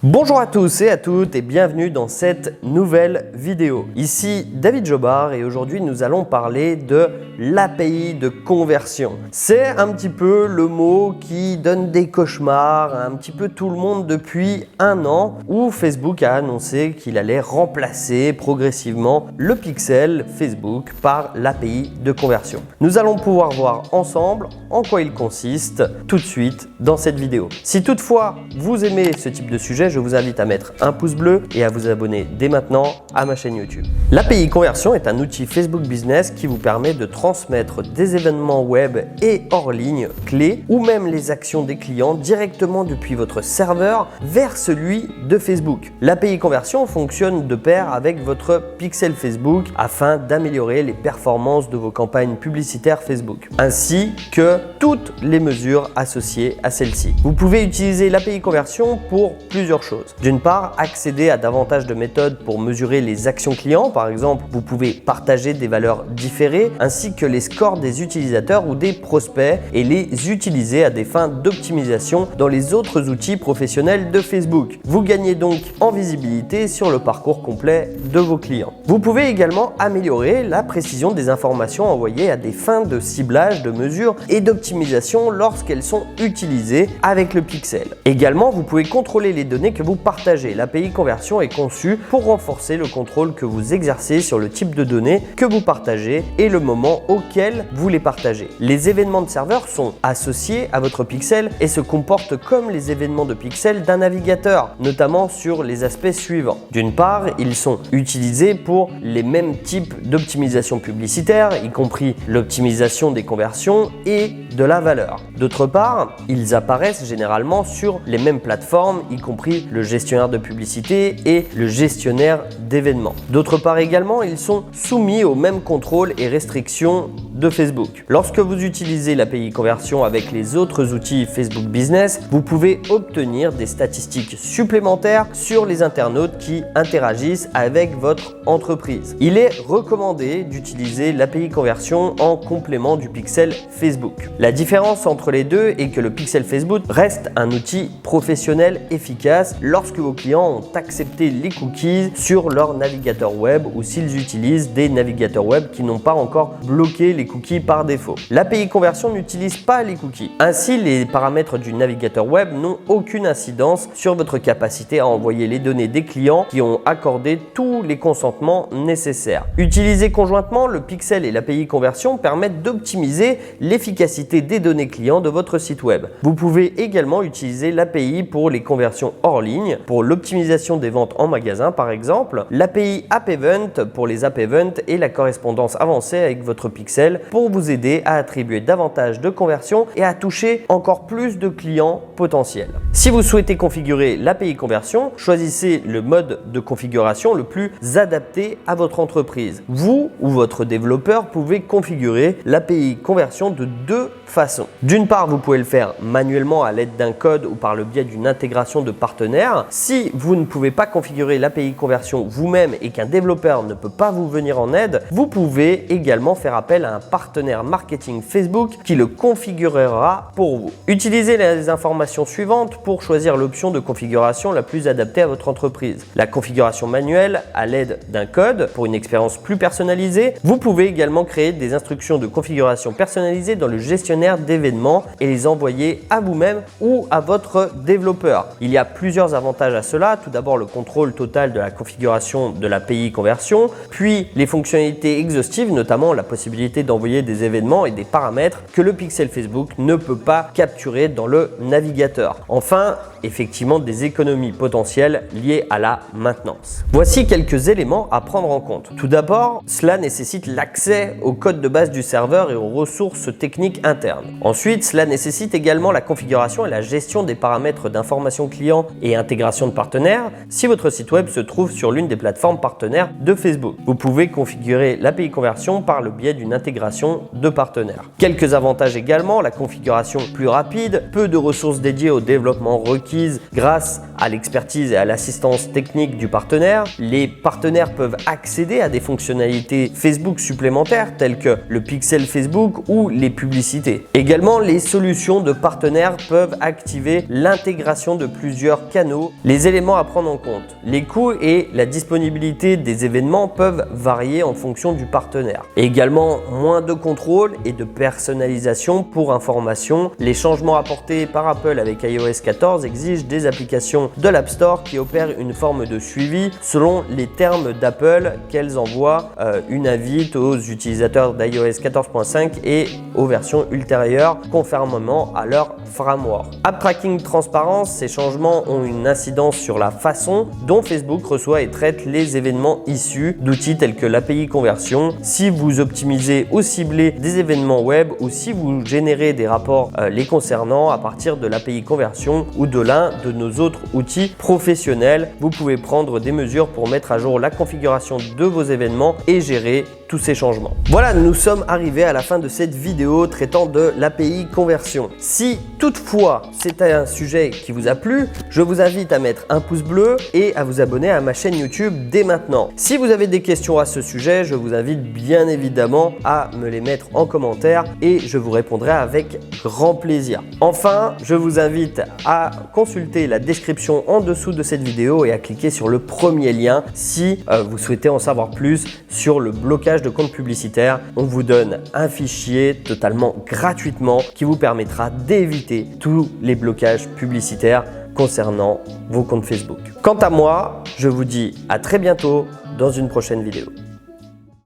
Bonjour à tous et à toutes et bienvenue dans cette nouvelle vidéo. Ici David Jobard et aujourd'hui nous allons parler de l'API de conversion. C'est un petit peu le mot qui donne des cauchemars à un petit peu tout le monde depuis un an où Facebook a annoncé qu'il allait remplacer progressivement le pixel Facebook par l'API de conversion. Nous allons pouvoir voir ensemble en quoi il consiste tout de suite dans cette vidéo. Si toutefois vous aimez ce type de sujet, je vous invite à mettre un pouce bleu et à vous abonner dès maintenant à ma chaîne YouTube. L'API Conversion est un outil Facebook Business qui vous permet de transmettre des événements web et hors ligne clés ou même les actions des clients directement depuis votre serveur vers celui de Facebook. L'API Conversion fonctionne de pair avec votre pixel Facebook afin d'améliorer les performances de vos campagnes publicitaires Facebook ainsi que toutes les mesures associées à celle-ci. Vous pouvez utiliser l'API Conversion pour plusieurs choses. D'une part, accéder à davantage de méthodes pour mesurer les actions clients. Par exemple, vous pouvez partager des valeurs différées ainsi que les scores des utilisateurs ou des prospects et les utiliser à des fins d'optimisation dans les autres outils professionnels de Facebook. Vous gagnez donc en visibilité sur le parcours complet de vos clients. Vous pouvez également améliorer la précision des informations envoyées à des fins de ciblage, de mesure et d'optimisation lorsqu'elles sont utilisées avec le pixel. Également, vous pouvez contrôler les données que vous partagez. L'API Conversion est conçue pour renforcer le contrôle que vous exercez sur le type de données que vous partagez et le moment auquel vous les partagez. Les événements de serveur sont associés à votre pixel et se comportent comme les événements de pixel d'un navigateur, notamment sur les aspects suivants. D'une part, ils sont utilisés pour les mêmes types d'optimisation publicitaire, y compris l'optimisation des conversions et de la valeur. D'autre part, ils apparaissent généralement sur les mêmes plateformes, y compris le gestionnaire de publicité et le gestionnaire d'événements. D'autre part également, ils sont soumis aux mêmes contrôles et restrictions de Facebook. Lorsque vous utilisez l'API Conversion avec les autres outils Facebook Business, vous pouvez obtenir des statistiques supplémentaires sur les internautes qui interagissent avec votre entreprise. Il est recommandé d'utiliser l'API Conversion en complément du pixel Facebook. La différence entre les deux est que le pixel Facebook reste un outil professionnel efficace lorsque vos clients ont accepté les cookies sur leur navigateur web ou s'ils utilisent des navigateurs web qui n'ont pas encore bloqué les cookies par défaut. L'API Conversion n'utilise pas les cookies. Ainsi, les paramètres du navigateur web n'ont aucune incidence sur votre capacité à envoyer les données des clients qui ont accordé tous les consentements nécessaires. Utilisés conjointement, le pixel et l'API Conversion permettent d'optimiser l'efficacité des données clients de votre site web. Vous pouvez également utiliser l'API pour les conversions hors ligne, pour l'optimisation des ventes en magasin par exemple, l'API App Event pour les App Events et la correspondance avancée avec votre pixel pour vous aider à attribuer davantage de conversions et à toucher encore plus de clients potentiels. Si vous souhaitez configurer l'API Conversion, choisissez le mode de configuration le plus adapté à votre entreprise. Vous ou votre développeur pouvez configurer l'API Conversion de deux façons. D'une part, vous pouvez le faire manuellement à l'aide d'un code ou par le biais d'une intégration de partenaires. Si vous ne pouvez pas configurer l'API Conversion vous-même et qu'un développeur ne peut pas vous venir en aide, vous pouvez également faire appel à un partenaire marketing Facebook qui le configurera pour vous. Utilisez les informations suivantes pour choisir l'option de configuration la plus adaptée à votre entreprise. La configuration manuelle à l'aide d'un code pour une expérience plus personnalisée. Vous pouvez également créer des instructions de configuration personnalisées dans le gestionnaire d'événements et les envoyer à vous-même ou à votre développeur. Il y a plusieurs avantages à cela. Tout d'abord, le contrôle total de la configuration de l'API Conversion, puis les fonctionnalités exhaustives, notamment la possibilité d'envoyer des événements et des paramètres que le pixel Facebook ne peut pas capturer dans le navigateur. Enfin, effectivement, des économies potentielles liées à la maintenance. Voici quelques éléments à prendre en compte. Tout d'abord, cela nécessite l'accès au code de base du serveur et aux ressources techniques internes. Ensuite, cela nécessite également la configuration et la gestion des paramètres d'information client et intégration de partenaires si votre site web se trouve sur l'une des plateformes partenaires de Facebook. Vous pouvez configurer l'API Conversion par le biais d'une intégration l'intégration de partenaires. Quelques avantages également, la configuration plus rapide, peu de ressources dédiées au développement requises grâce à l'expertise et à l'assistance technique du partenaire. Les partenaires peuvent accéder à des fonctionnalités Facebook supplémentaires telles que le pixel Facebook ou les publicités. Également, les solutions de partenaires peuvent activer l'intégration de plusieurs canaux. Les éléments à prendre en compte, les coûts et la disponibilité des événements peuvent varier en fonction du partenaire. Et également, moins de contrôle et de personnalisation pour information. Les changements apportés par Apple avec iOS 14 exigent des applications de l'App Store qui opèrent une forme de suivi selon les termes d'Apple qu'elles envoient une invite aux utilisateurs d'iOS 14.5 et aux versions ultérieures conformément à leur framework. App Tracking Transparence, ces changements ont une incidence sur la façon dont Facebook reçoit et traite les événements issus d'outils tels que l'API Conversion. Si vous optimisez ou ciblez des événements web ou si vous générez des rapports les concernant à partir de l'API Conversion ou de l'un de nos autres outils professionnels, vous pouvez prendre des mesures pour mettre à jour la configuration de vos événements et gérer tous ces changements. Voilà, nous sommes arrivés à la fin de cette vidéo traitant de l'API Conversion. Si toutefois c'est un sujet qui vous a plu, je vous invite à mettre un pouce bleu et à vous abonner à ma chaîne YouTube dès maintenant. Si vous avez des questions à ce sujet, je vous invite bien évidemment à me les mettre en commentaire et je vous répondrai avec grand plaisir. Enfin, je vous invite à consulter la description en dessous de cette vidéo et à cliquer sur le premier lien si vous souhaitez en savoir plus sur le blocage de comptes publicitaires. On vous donne un fichier totalement gratuitement qui vous permettra d'éviter tous les blocages publicitaires concernant vos comptes Facebook. Quant à moi, je vous dis à très bientôt dans une prochaine vidéo.